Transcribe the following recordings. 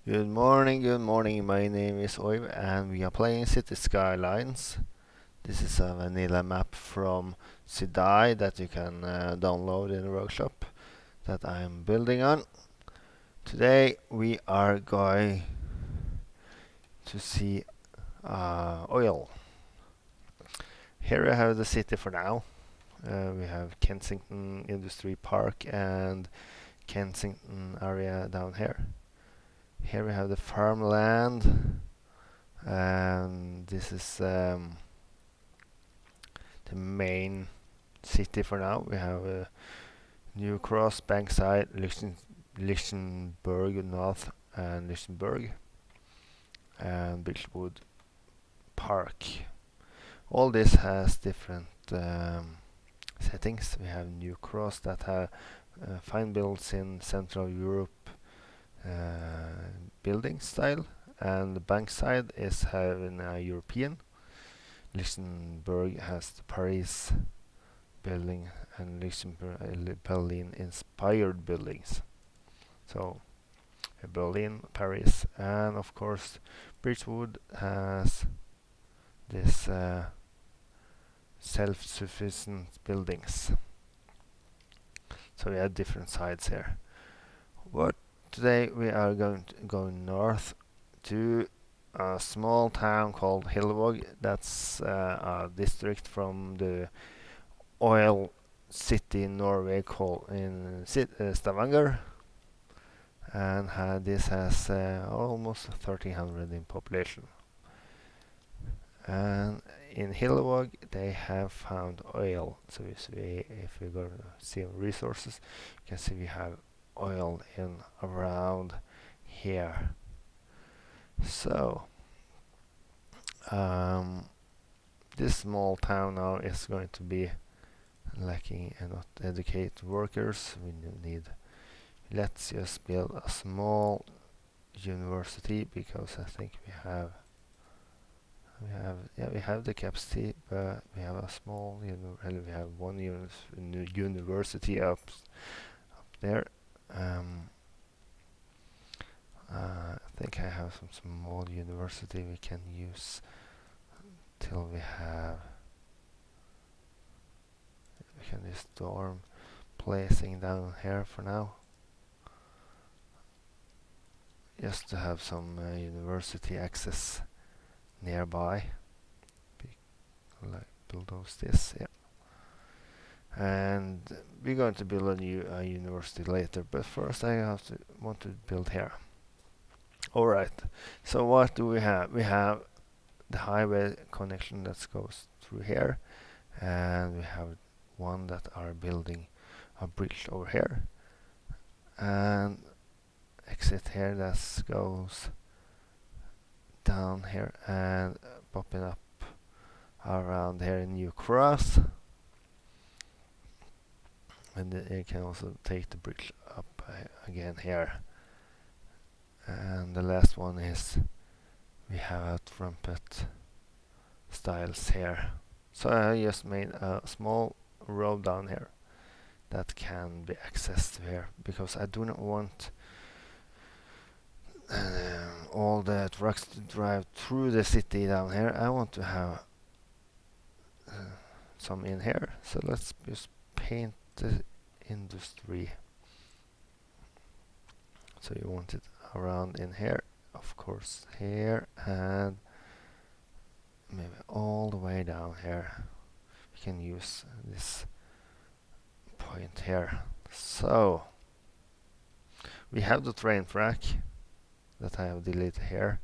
Good morning, good morning. My name is Oiv and we are playing Cities Skylines. This is a vanilla map from Sidai that you can download in the workshop that I'm building on. Today we are going to see oil. Here we have the city for now. We have Kensington Industry Park and Kensington area down here. Here we have the farmland, and this is the main city for now. We have New Cross, Bankside, Lichtenberg North, and Lichtenberg, and Beechwood Park. All this has different settings. We have New Cross that have fine builds in Central Europe building style, and the Bankside is having a European. Lichtenberg has the Paris building and Berlin inspired buildings. So Berlin, Paris, and of course Beechwood has this self-sufficient buildings. So we have different sides here. But today we are going to go north to a small town called Hillevåg. That's a district from the oil city in Norway called in Stavanger, and this has almost 1300 in population. And in Hillevåg they have found oil. So if we go to see resources, you can see we have oil in around here. So this small town now is going to be lacking not educated workers. Let's just build a small university, because I think we have the capacity, but we have a small we have one university up there. I think I have some small university we can use till we can just dorm placing down here for now, just to have some university access nearby. Like bulldoze this, yeah. And we're going to build a new university later, but first I want to build here. Alright, so what do we have? We have the highway connection that goes through here, and we have one that are building a bridge over here, and exit here that goes down here and popping up around here in New Cross, and you can also take the bridge up again here. And the last one is we have a trumpet styles here. So I just made a small road down here that can be accessed here, because I do not want all the trucks to drive through the city down here. I want to have some in here. So let's just paint the industry. So you want it around in here, of course, here, and maybe all the way down here. We can use this point here. So we have the train track that I have deleted here.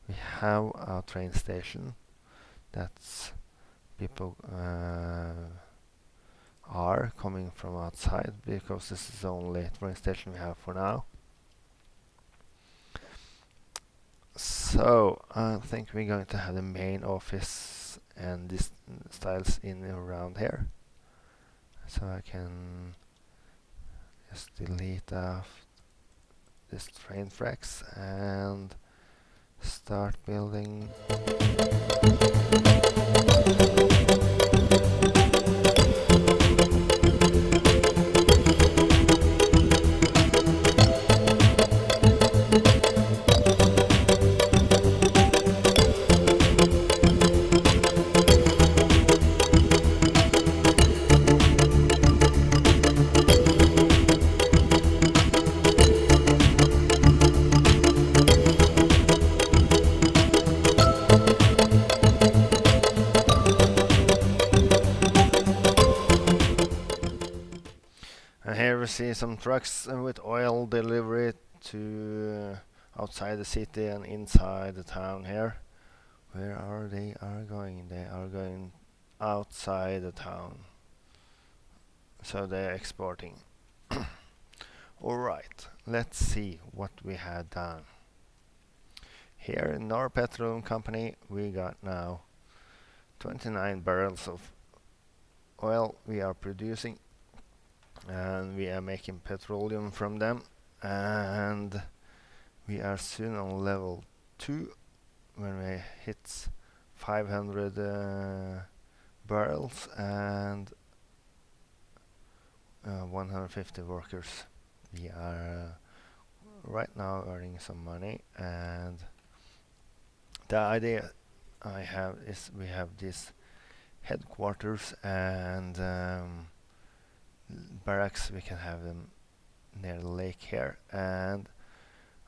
We have a train station that's people are coming from outside, because this is the only train station we have for now. So I think we're going to have the main office and this styles in around here. So I can just delete this train tracks and start building. see some trucks with oil delivery to outside the city and inside the town here. Where are they are going? They are going outside the town. So they're exporting. Alright, let's see what we had done. Here in our petroleum company we got now 29 barrels of oil we are producing, and we are making petroleum from them, and we are soon on level 2 when we hit 500 barrels and 150 workers. We are right now earning some money, and the idea I have is we have this headquarters and barracks. We can have them near the lake here, and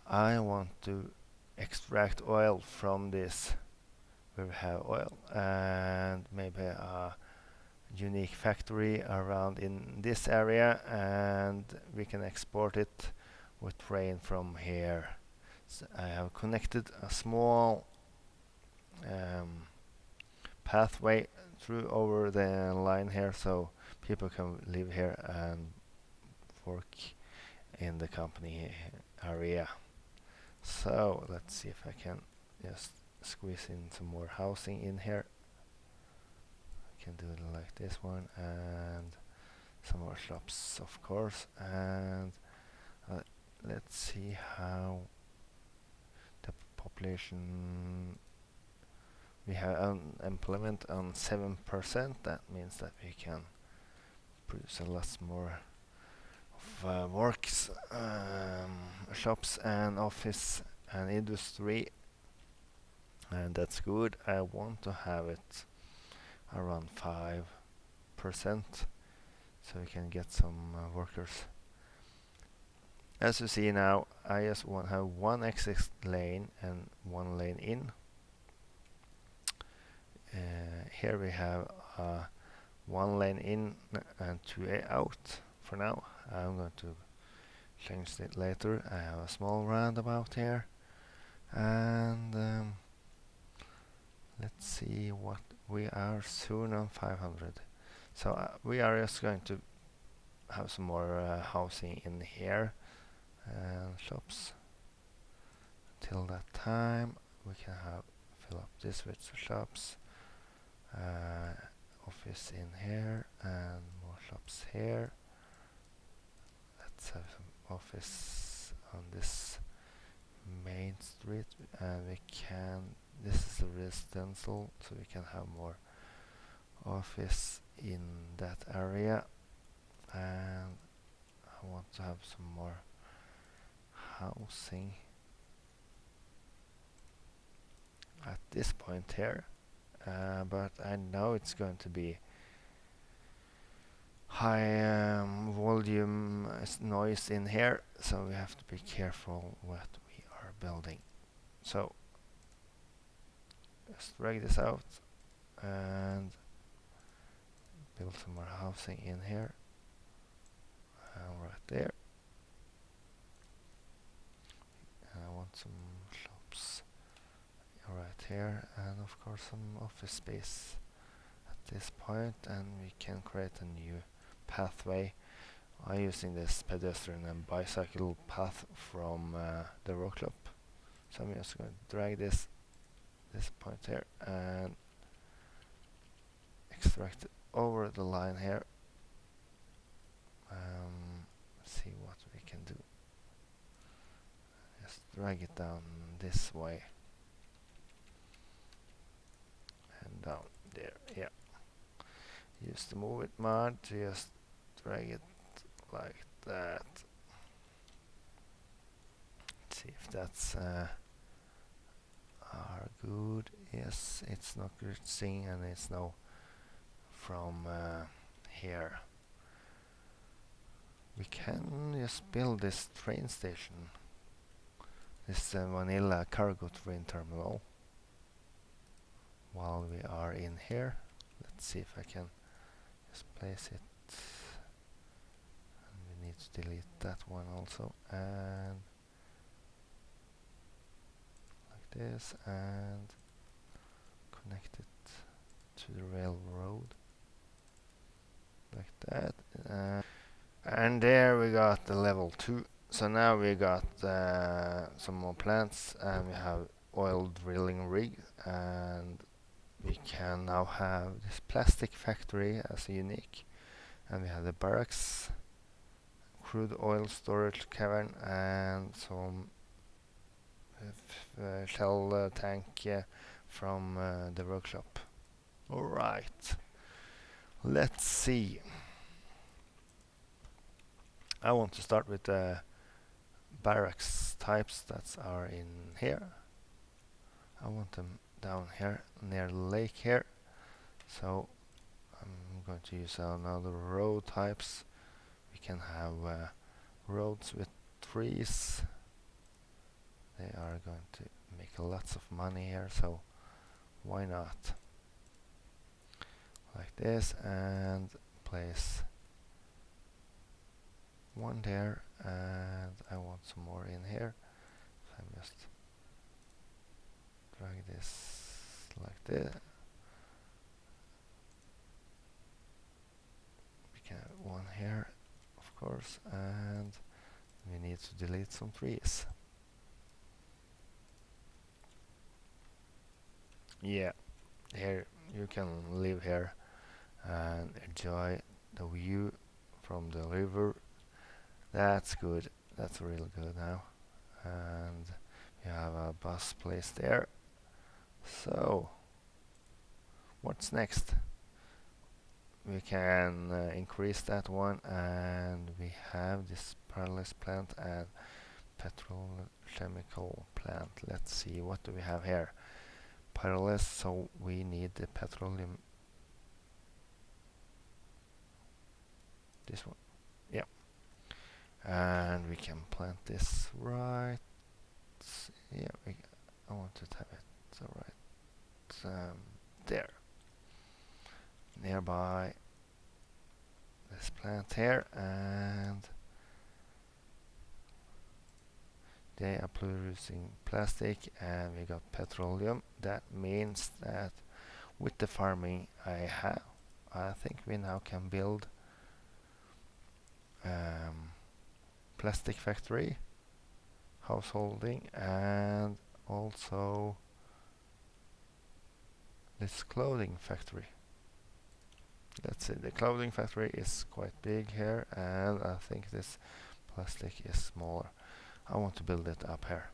I want to extract oil from this where we have oil, and maybe a unique factory around in this area, and we can export it with train from here. So I have connected a small pathway through over the line here, so people can live here and work in the company area. So let's see if I can just squeeze in some more housing in here. I can do it like this one, and some more shops, of course, and let's see how the population. We have unemployment on 7%. That means that we can produce a lot more of works, shops and office and industry, and that's good. I want to have it around 5% so we can get some workers. As you see now, I just want to have one exit lane and one lane in. Here we have one lane in and two out for now. I'm going to change it later. I have a small roundabout here, and let's see what we are soon on 500. So we are just going to have some more housing in here and shops. Till that time we can fill up this with shops, office in here and more shops here. Let's have some office on this main street, and we can, this is a residential, so we can have more office in that area, and I want to have some more housing at this point here, but I know it's going to be high volume noise in here, so we have to be careful what we are building. So just drag this out and build some more housing in here, and right there. And I want some shops right here, and of course some office space at this point, and we can create a new pathway. I'm using this pedestrian and bicycle path from the road club, so I'm just going to drag this point here and extract it over the line here. See what we can do. Just drag it down this way and down there. Yeah. Use the move it mod to just drag it like that. Let's see if that's are good. Yes, it's not glitching, and it's no from here. We can just build this train station, this vanilla cargo train terminal, while we are in here. Let's see if I can just place it. And we need to delete that one also, and like this, and connect it to the railroad like that. And there we got the level 2. So now we got some more plants, and we have oil drilling rig, and we can now have this plastic factory as a unique, and we have the barracks, crude oil storage cavern, and some shell tank from the workshop. Alright, let's see. I want to start with the barracks types that are in here. I want them down here near the lake here, so I'm going to use another road types. We can have roads with trees. They are going to make lots of money here, so why not? Like this, and place one there, and I want some more in here. So I just drag this like this. We can have one here, of course, and we need to delete some trees. Yeah, here you can live here and enjoy the view from the river. That's good. That's really good now. And we have a bus place there. So, what's next? We can increase that one, and we have this pyrolysis plant and petrochemical plant. Let's see, what do we have here? Pyrolysis, so we need the petroleum. This one, yeah. And we can plant this right. Yeah, I want to have it so right there, nearby this plant here, and they are producing plastic, and we got petroleum. That means that with the farming I have, I think we now can build plastic factory, householding, and also this clothing factory. Let's see, the clothing factory is quite big here, and I think this plastic is smaller. I want to build it up here.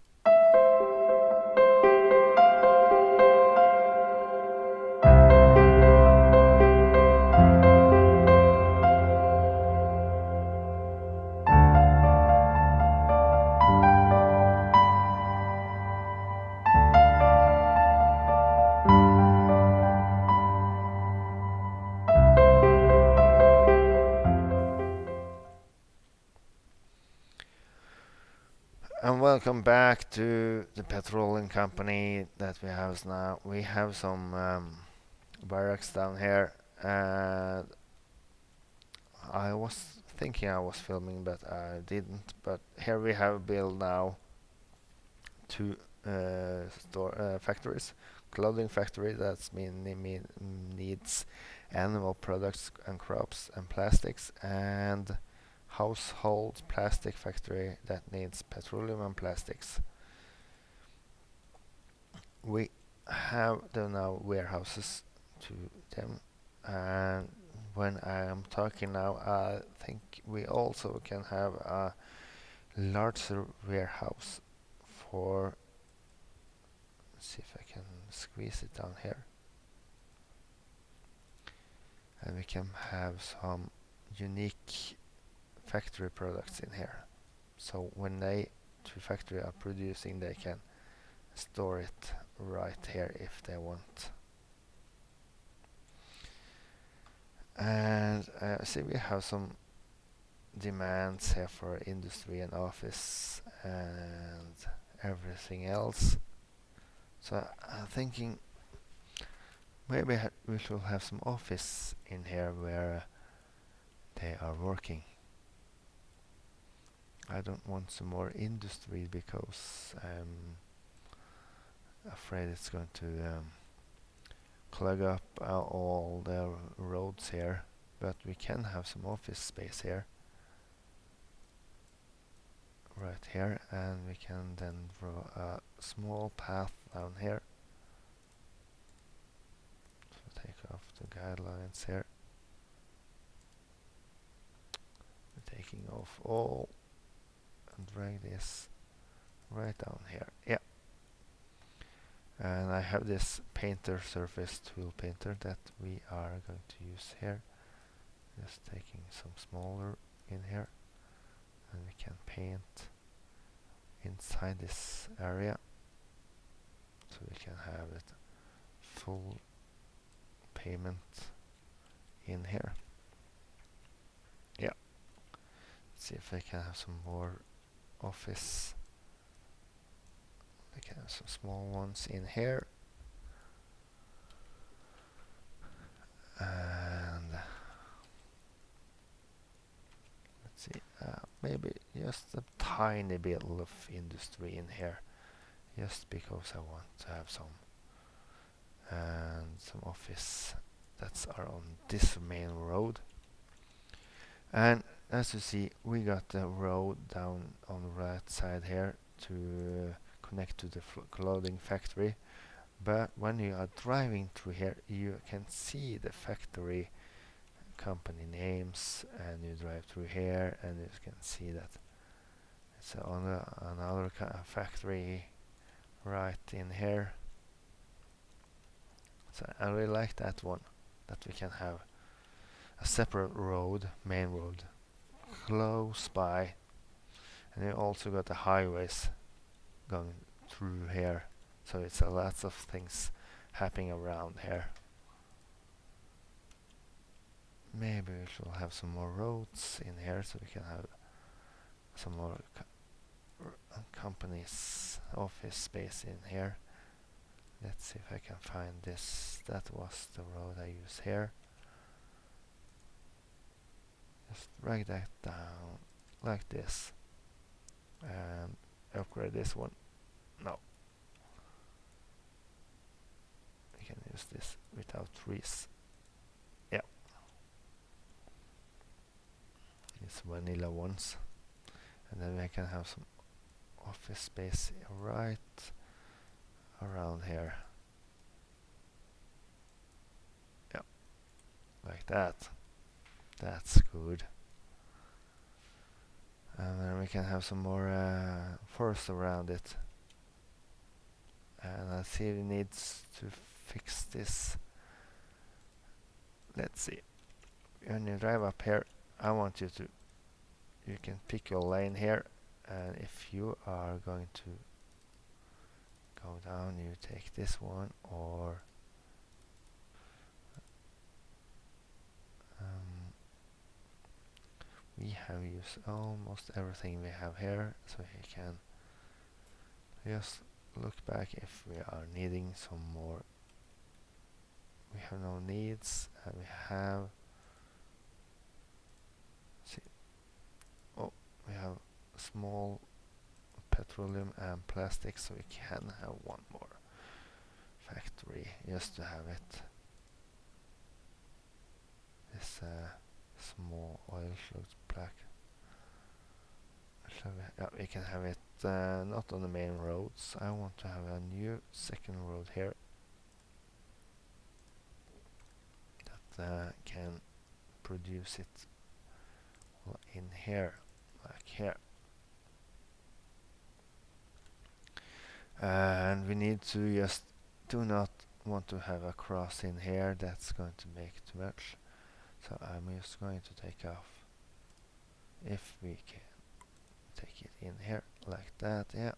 And welcome back to the petroleum company that we have now. We have some barracks down here, and I was thinking I was filming, but I didn't. But here we have built now two factories. Clothing factory that's needs animal products and crops and plastics, and household plastic factory that needs petroleum and plastics. We have the now warehouses to them, and when I am talking now, I think we also can have a larger warehouse for. Let's see if I can squeeze it down here, and we can have some unique factory products in here. So when they two factory are producing, they can store it right here if they want. And see, we have some demands here for industry and office and everything else. So I'm thinking maybe we should have some office in here where they are working. I don't want some more industry because I'm afraid it's going to clog up all the roads here. But we can have some office space here, right here, and we can then draw a small path down here. So take off the guidelines here. We're taking off all and drag this right down here. Yeah. And I have this painter surface tool painter that we are going to use here. Just taking some smaller in here, and we can paint inside this area, so we can have it full pavement in here. Yeah. Let's see if I can have some more office. I can have some small ones in here. And let's see, maybe just a tiny bit of industry in here, just because I want to have some, and some office that's are on this main road. And as you see, we got the road down on the right side here to connect to the clothing factory. But when you are driving through here, you can see the factory company names, and you drive through here and you can see that it's on another factory right in here. So I really like that one, that we can have a separate road, main road, close by, and you also got the highways going through here, so it's a lots of things happening around here. Maybe we should have some more roads in here, so we can have some more companies office space in here. Let's see if I can find this. That was the road I used here. Just drag that down like this and upgrade this one. No, we can use this without trees. Yeah, these vanilla ones, and then we can have some office space right around here. Yeah, like that. That's good. And then we can have some more forest around it. And I see it needs to fix this. Let's see. When you drive up here, I want you to, you can pick your lane here, and if you are going to go down, you take this one, or we have used almost everything we have here, so you can just look back if we are needing some more. We have no needs, and we have, see, oh, we have small petroleum and plastic, so we can have one more factory just to have it. This small oil looks black. So we can have it not on the main roads. I want to have a new second road here that can produce it in here, like here. And we need to just do not want to have a cross in here, that's going to make too much. So I'm just going to take off, if we can take it in here like that. Yeah.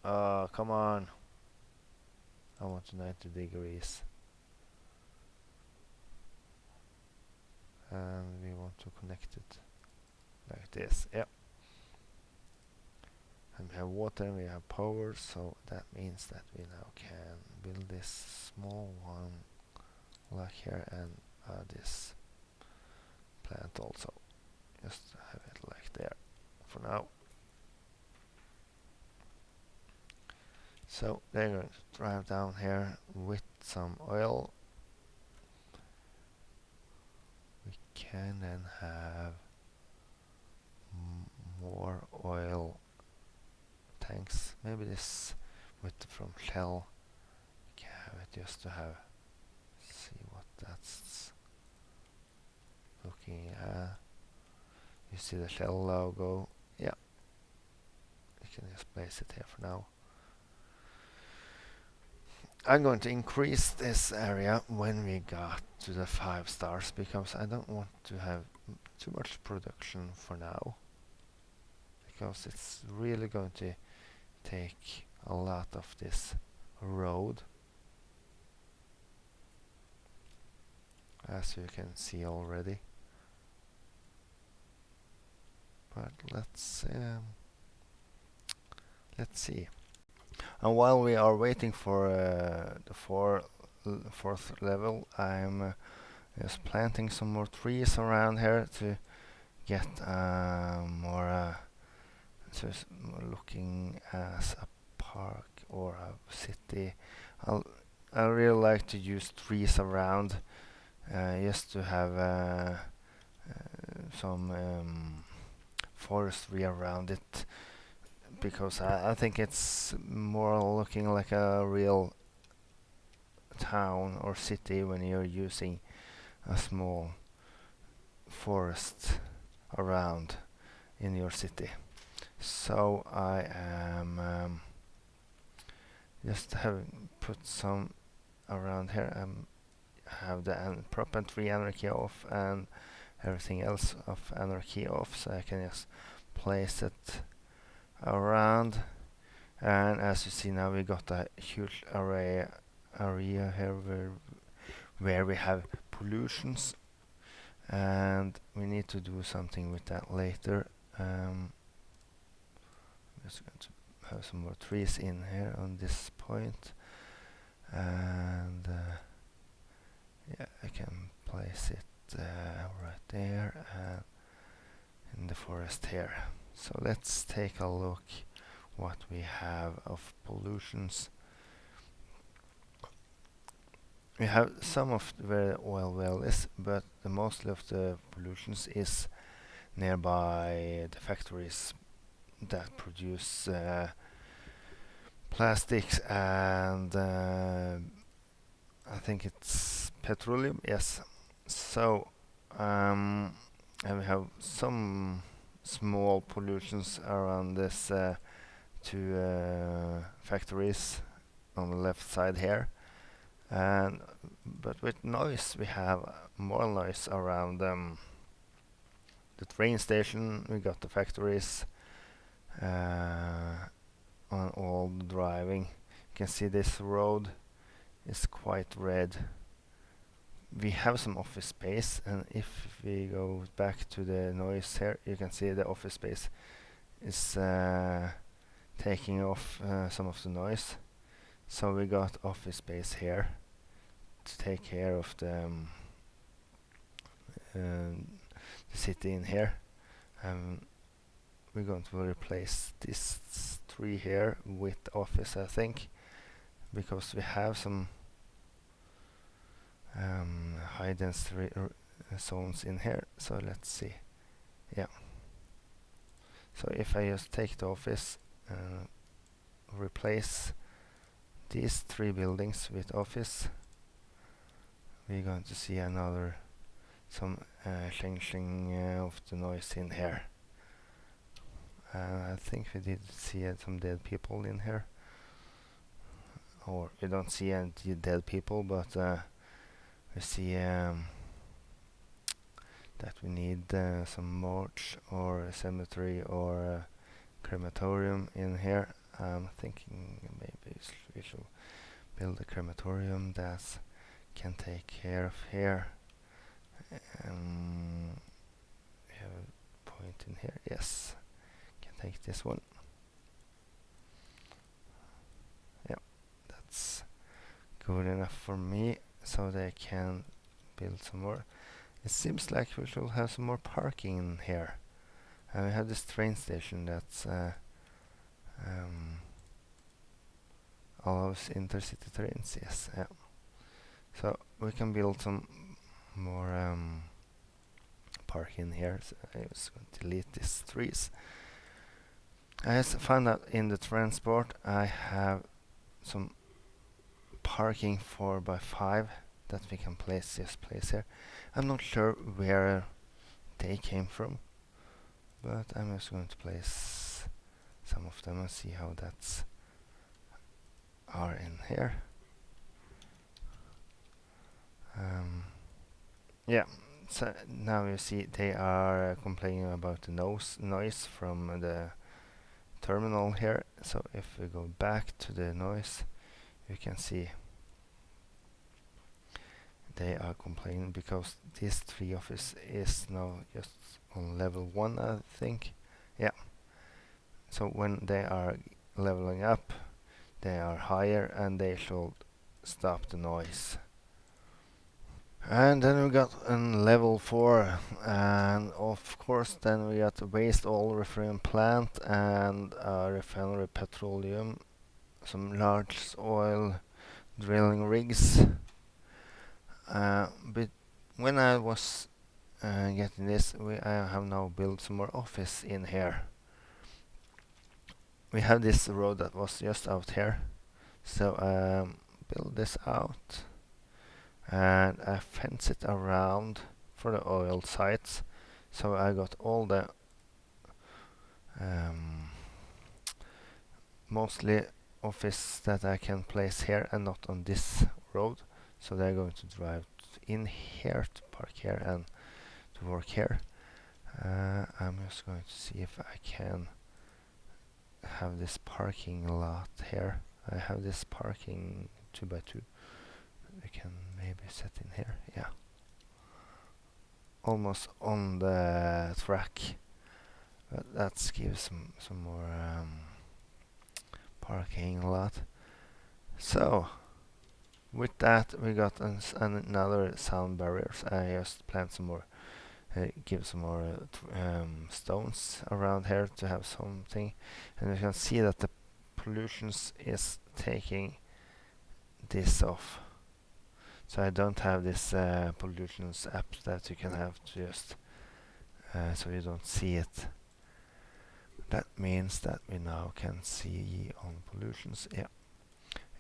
Oh, come on. I want to 90 degrees. And we want to connect it like this. Yeah. And we have water and we have power, so that means that we now can build this small one like here and this plant also. Just have it like there for now. So they're going to drive down here with some oil. We can then have more oil tanks. Maybe this with from Shell. We can have it just to have see what that's looking at. You see the Shell logo. Yeah, you can just place it here for now. I'm going to increase this area when we got to the 5 stars because I don't want to have too much production for now, because it's really going to take a lot of this road, as you can see already. But let's see. And while we are waiting for the fourth level, I'm just planting some more trees around here to get more looking as a park or a city. I really like to use trees around just to have some forestry around it, because I think it's more looking like a real town or city when you're using a small forest around in your city. So I am just having put some around here. Have the prop and tree anarchy off and everything else of anarchy off, so I can just place it around. And as you see now, we got a huge area here where we have pollutions, and we need to do something with that later. I'm just going to have some more trees in here on this point, and yeah, I can place it right there and in the forest here. So let's take a look what we have of pollutions. We have some of where the oil well is, but the mostly of the pollutions is nearby the factories that produce plastics and I think it's petroleum. Yes. So and we have some small pollutions around this two factories on the left side here, and but with noise we have more noise around the train station. We got the factories on all the driving. You can see this road is quite red. We have some office space, and if we go back to the noise here, you can see the office space is taking off some of the noise. So we got office space here to take care of the city in here. We're going to replace this tree here with office, I think, because we have some high density zones in here. So let's see. Yeah. So if I just take the office, replace these 3 buildings with office, we're going to see another some changing of the noise in here. I think we did see some dead people in here, or we don't see any dead people, but we see that we need some morgue or a cemetery or a crematorium in here. I'm thinking maybe we should build a crematorium that can take care of here. We have a point in here. Yes, can take this one. Yeah, that's good enough for me, so they can build some more. It seems like we should have some more parking in here. And we have this train station that's um, allows intercity trains. Yes, yeah. So we can build some more parking here. So I was going to delete these trees. I just found out in the transport I have some parking 4x5 that we can place here. I'm not sure where they came from, but I'm just going to place some of them and see how that's are in here. Yeah, so now you see they are complaining about the noise from the terminal here. So if we go back to the noise, you can see they are complaining because this tree office is now just on level 1, I think. Yeah, so when they are leveling up, they are higher and they should stop the noise. And then we got in level 4, and of course then we got a waste oil refining plant and a refinery petroleum, some large oil drilling rigs. But when I was getting this, I have now built some more office in here. We have this road that was just out here, so build this out, and I fence it around for the oil sites. So I got all the mostly office that I can place here and not on this road. So they're going to drive in here to park here and to work here. I'm just going to see if I can have this parking lot here. I have this parking 2x2. I can maybe set in here. Yeah, almost on the track. But that gives some more parking lot. So with that we got another sound barriers. I just plant some more, give some more stones around here to have something, and you can see that the pollutions is taking this off. So I don't have this pollutions app that you can have to just so you don't see it. That means that we now can see on pollutions. Yeah,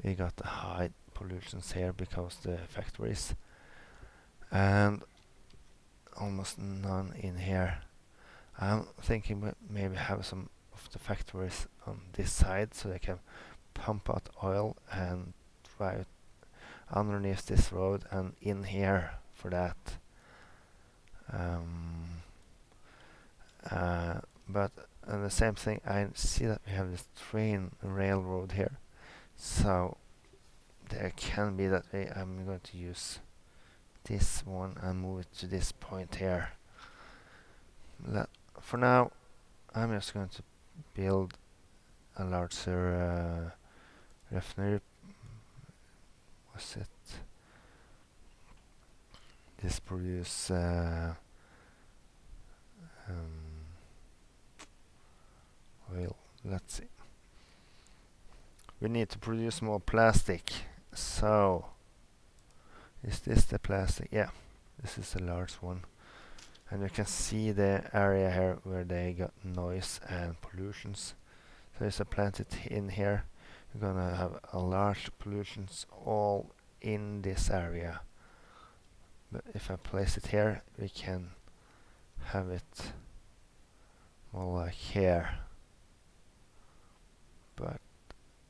we got the high pollutions here because the factories, and almost none in here. I'm thinking we maybe have some of the factories on this side so they can pump out oil and drive underneath this road and in here for that. But the same thing, I see that we have this train railroad here, so there can be that way. I'm going to use this one and move it to this point here. For now, I'm just going to build a larger refinery. What's it? This produce oil. Let's see. We need to produce more plastic. So, is this the plastic? Yeah, this is the large one. And you can see the area here where they got noise and pollutions. So if I plant it in here, you're gonna have a large pollutions all in this area. But if I place it here, we can have it more like here. But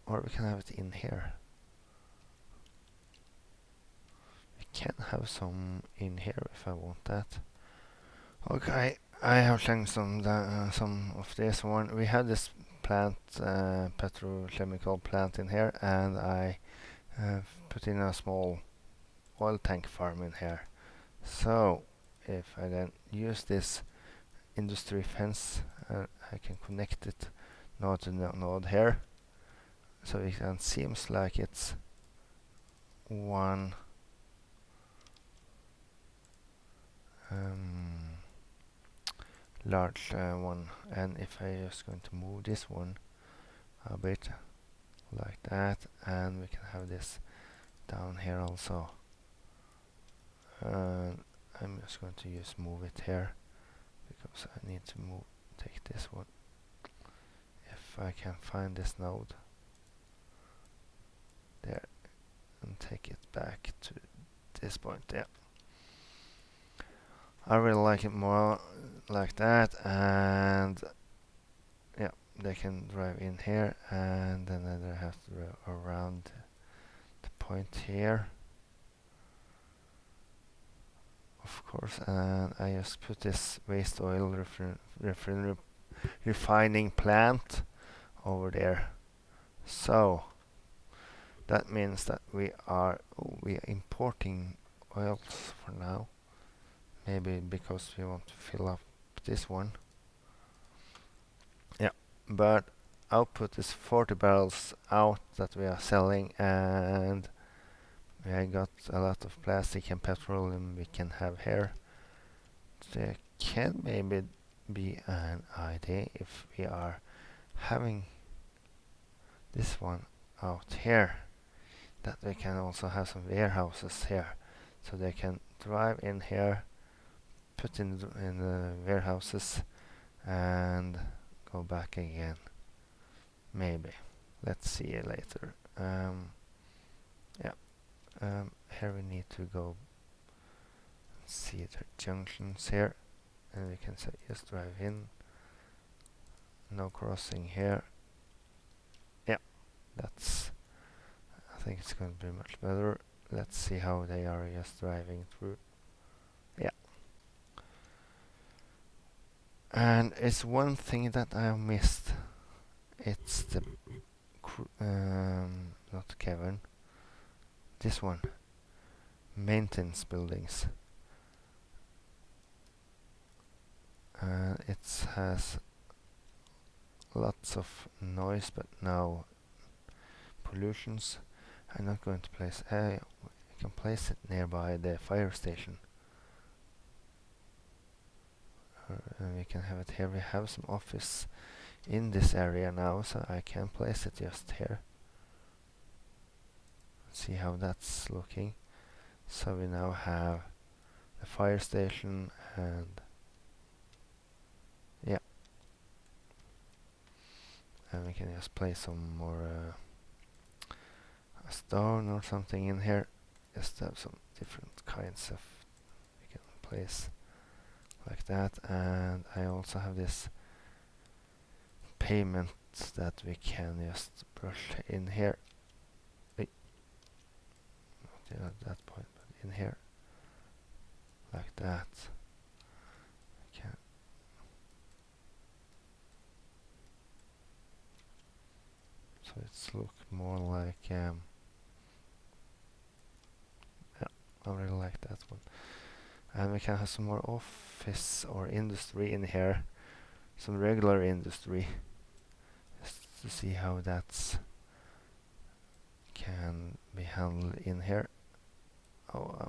or we can have it in here. We can have some in here if I want that. Okay, I have changed some of this one. We had this plant, petrochemical plant in here, and I put in a small oil tank farm in here. So if I then use this industry fence, I can connect it now to the node here. So it seems like it's one um, large one, and if I just going to move this one a bit like that, and we can have this down here also, and I'm just going to just move it here because I need to take this one if I can find this node there and take it back to this point there. I really like it more like that, and yeah, they can drive in here, and then they have to drive around the point here, of course, and I just put this waste oil refining plant over there. So that means that we are importing oils for now, maybe because we want to fill up this one. Yeah, but output is 40 barrels out that we are selling, and we got a lot of plastic and petroleum we can have here. There can maybe be an idea if we are having this one out here, that we can also have some warehouses here, so they can drive in here, put in the warehouses, and go back again. Maybe. Let's see it later. Yeah. Here we need to go see the junctions here, and we can say just drive in. No crossing here. Yeah, that's. I think it's going to be much better. Let's see how they are just driving through. Yeah. And it's one thing that I have missed. It's the not Kevin. This one. Maintenance buildings. It has lots of noise, but no pollutions. I'm not going to place. I can place it nearby the fire station. And we can have it here. We have some office in this area now, so I can place it just here. See how that's looking. So we now have the fire station, and yeah, and we can just place some more a stone or something in here. Just have some different kinds of we can place like that, and I also have this pavement that we can just brush in here. Not at that point, but in here, like that. Okay. So it's look more like yeah, I really like that one. And we can have some more office or industry in here, some regular industry, just to see how that's can be handled in here. Oh,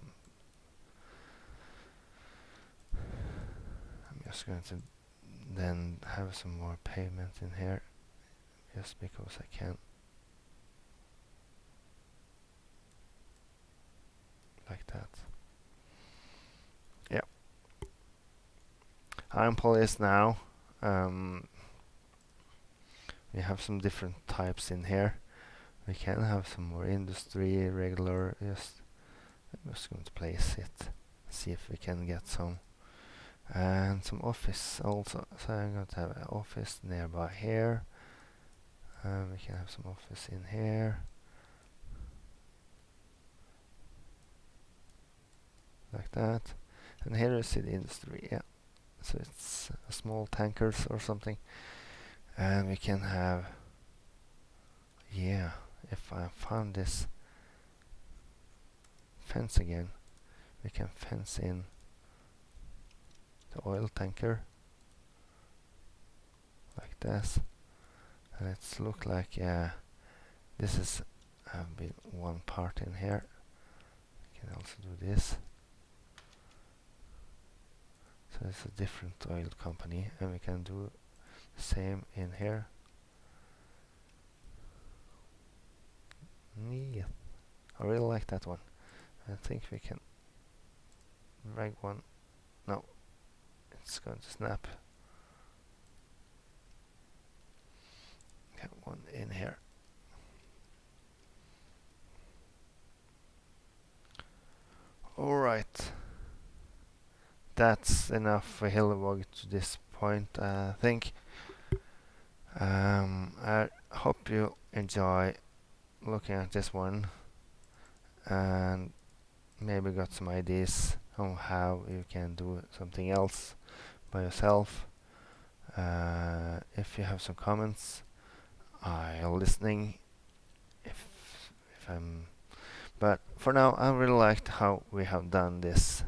I'm just going to then have some more pavement in here, just because I can. Like that. Yeah. I'm polished now. We have some different types in here. We can have some more industry, regular, I'm just going to place it, see if we can get some. And some office also, so I'm going to have an office nearby here. We can have some office in here. Like that. And here is the industry, yeah. So it's small tankers or something. And we can have, yeah, if I found this fence again, we can fence in the oil tanker like this, and it's look like this is been one part in here. We can also do this So it's a different oil company, and we can do the same in here. Yeah, I really like that one. I think we can drag one. No, it's going to snap. Get one in here. Alright, that's enough for Hillevåg to this point, I think. I hope you enjoy looking at this one and maybe got some ideas on how you can do something else by yourself. If you have some comments, I'm listening. If I'm, but for now, I really liked how we have done this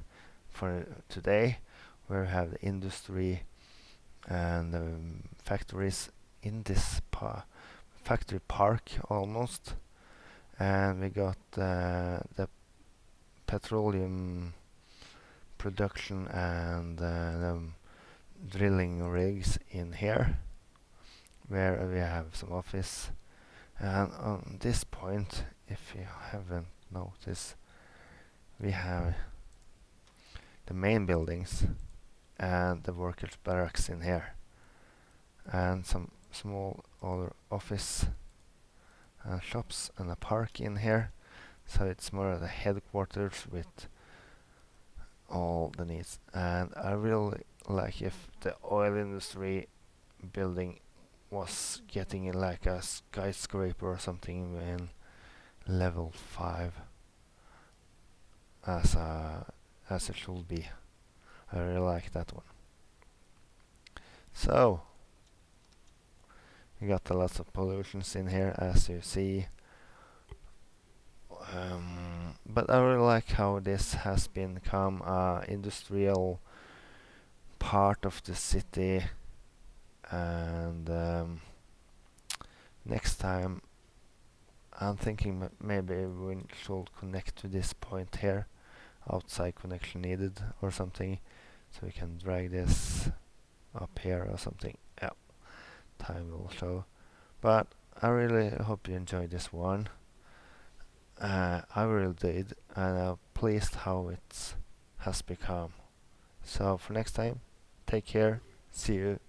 for today, where we have the industry and factories in this factory park almost, and we got the petroleum production and the drilling rigs in here, where we have some office. And on this point, if you haven't noticed, we have the main buildings and the workers' barracks in here, and some small other office and shops and a park in here. So it's more of the headquarters with all the needs. And I really like if the oil industry building was getting like a skyscraper or something in level 5 as it should be. I really like that one. So we got a lot of pollutions in here, as you see. But I really like how this has become a industrial part of the city. And next time I'm thinking maybe we should connect to this point here, outside connection needed or something, so we can drag this up here or something. Yeah, time will show. But I really hope you enjoyed this one. I really did, and I'm pleased how it has become. So for next time, take care, see you.